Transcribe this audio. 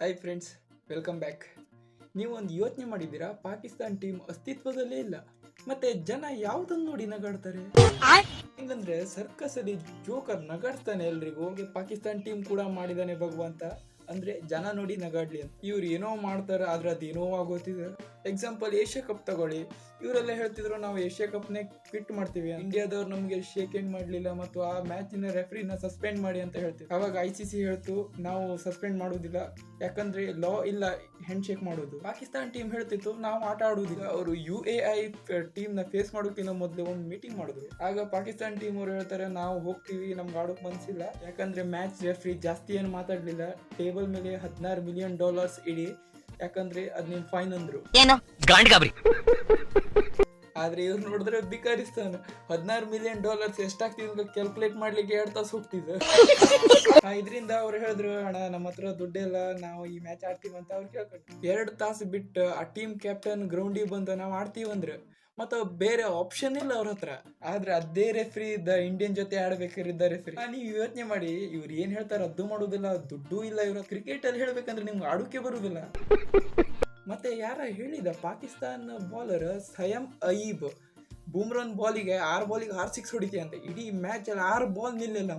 Hi friends, welcome back. ನೀವೊಂದು ಯೋಚನೆ ಮಾಡಿದ್ದೀರಾ, ಪಾಕಿಸ್ತಾನ್ ಟೀಮ್ ಅಸ್ತಿತ್ವದಲ್ಲೇ ಇಲ್ಲ, ಮತ್ತೆ ಜನ ಯಾವುದನ್ನು ನೋಡಿ ನಗಾಡ್ತಾರೆ? ಹೆಂಗಂದ್ರೆ ಸರ್ಕಸ್ ಅಲ್ಲಿ ಜೋಕರ್ ನಗಾಡ್ತಾನೆ ಎಲ್ರಿಗೂ, ಪಾಕಿಸ್ತಾನ್ ಟೀಮ್ ಕೂಡ ಮಾಡಿದಾನೆ ಭಗವಂತ. ಅಂದ್ರೆ ಜನ ನೋಡಿ ನಗಾಡ್ಲಿ ಅಂತ. ಇವ್ರು ಏನೋ ಮಾಡ್ತಾರ, ಆದ್ರೆ ಅದೇನೋ ಆಗೋತಿದೆ. ಎಕ್ಸಾಂಪಲ್ ಏಷ್ಯಾ ಕಪ್ ತಗೊಳ್ಳಿ. ಇವರೆಲ್ಲ ಹೇಳ್ತಿದ್ರು ನಾವು ಏಷ್ಯಾ ಕಪ್ನೇ ಕ್ವಿಟ್ ಮಾಡ್ತೀವಿ, ಇಂಡಿಯಾದವ್ರು ನಮ್ಗೆ ಶೇಕ್ ಹ್ಯಾಂಡ್ ಮಾಡ್ಲಿಲ್ಲ ಮತ್ತು ಆ ಮ್ಯಾಚಿನ ರೆಫ್ರಿನ ಸಸ್ಪೆಂಡ್ ಮಾಡಿ ಅಂತ ಹೇಳ್ತೀವಿ. ಅವಾಗ ICC ಹೇಳ್ತು ನಾವು ಸಸ್ಪೆಂಡ್ ಮಾಡೋದಿಲ್ಲ, ಯಾಕಂದ್ರೆ ಲಾ ಇಲ್ಲ ಹ್ಯಾಂಡ್ ಶೇಕ್ ಮಾಡೋದು. ಪಾಕಿಸ್ತಾನ್ ಟೀಮ್ ಹೇಳ್ತಿತ್ತು ನಾವು ಆಟ ಆಡುವುದಿಲ್ಲ. ಅವರು UAE ಟೀಮ್ ನ ಫೇಸ್ ಮಾಡೋಕ್ಕಿಂತ ಮೊದಲು ಒಂದು ಮೀಟಿಂಗ್ ಮಾಡಿದ್ರು. ಆಗ ಪಾಕಿಸ್ತಾನ್ ಟೀಮ್ ಅವ್ರು ಹೇಳ್ತಾರೆ ನಾವು ಹೋಗ್ತೀವಿ, ನಮ್ಗೆ ಆಡೋಕ್ ಮನ್ಸಿಲ್ಲ, ಯಾಕಂದ್ರೆ ಮ್ಯಾಚ್ ರೆಫ್ರಿ ಜಾಸ್ತಿ ಏನು ಮಾತಾಡ್ಲಿಲ್ಲ, ಟೇಬಲ್ ಮೇಲೆ $16 ಮಿಲಿಯನ್ ಇಡಿ, ಯಾಕಂದ್ರೆ ಅದ್ ನಿಮ್ ಫೈನ್ ಅಂದ್ರು. ಆದ್ರೆ ಇವ್ರು ನೋಡಿದ್ರೆ ಬಿಕಾರಿಸ್ತಾನ. $16 ಮಿಲಿಯನ್ ಎಷ್ಟಾಗ್ತಿದ್ ಕ್ಯಾಲ್ಕುಲೇಟ್ ಮಾಡ್ಲಿಕ್ಕೆ 2 ತಾಸು ಹೋಗ್ತಿದ್ರು. ಇದರಿಂದ ಅವ್ರು ಹೇಳಿದ್ರು ಅಣ್ಣ ನಮ್ಮ ಹತ್ರ ದುಡ್ಡಿಲ್ಲ, ನಾವು ಈ ಮ್ಯಾಚ್ ಆಡ್ತೀವಿ ಅಂತ ಅವ್ರು ಕೇಳ್ಕೊಂಡು 2 ತಾಸು ಬಿಟ್ಟು ಆ ಟೀಮ್ ಕ್ಯಾಪ್ಟನ್ ಗ್ರೌಂಡಿಗೆ ಬಂದು ನಾವು ಆಡ್ತೀವಿ ಅಂದ್ರೆ ಮತ್ತೆ ಬೇರೆ ಆಪ್ಷನ್ ಇಲ್ಲ ಅವ್ರ ಹತ್ರ. ಆದ್ರೆ ಅದೇ ರೆಫ್ರಿ ಇಂಡಿಯನ್ ಜೊತೆ ಆಡ್ಬೇಕಾರಿದ್ದ ರೆಫ್ರಿ. ನೀವು ಯೋಚನೆ ಮಾಡಿ, ಇವ್ರು ಏನ್ ಹೇಳ್ತಾರ ಅದು ಮಾಡೋದಿಲ್ಲ, ದುಡ್ಡು ಇಲ್ಲ ಇವ್ರ. ಕ್ರಿಕೆಟ್ ಅಲ್ಲಿ ಹೇಳ್ಬೇಕಂದ್ರೆ ನಿಮ್ಗೆ ಆಡೋಕೆ ಬರುದಿಲ್ಲ. ಮತ್ತೆ ಯಾರ ಹೇಳಿದ, ಪಾಕಿಸ್ತಾನ ಬಾಲರ್ ಸಯಂ ಅಯೀಬ್ ಬೂಮ್ರನ್ ಬಾಲಿಗೆ 6 ಬಾಲಿಗೆ 6 ಸಿಕ್ಸ್ ಹೊಡಿತೀಯ ಅಂತ. ಇಡೀ ಮ್ಯಾಚ್ ಅಲ್ಲಿ 6 ಬಾಲ್ ನಿಲ್ಲಿಲ್ಲ.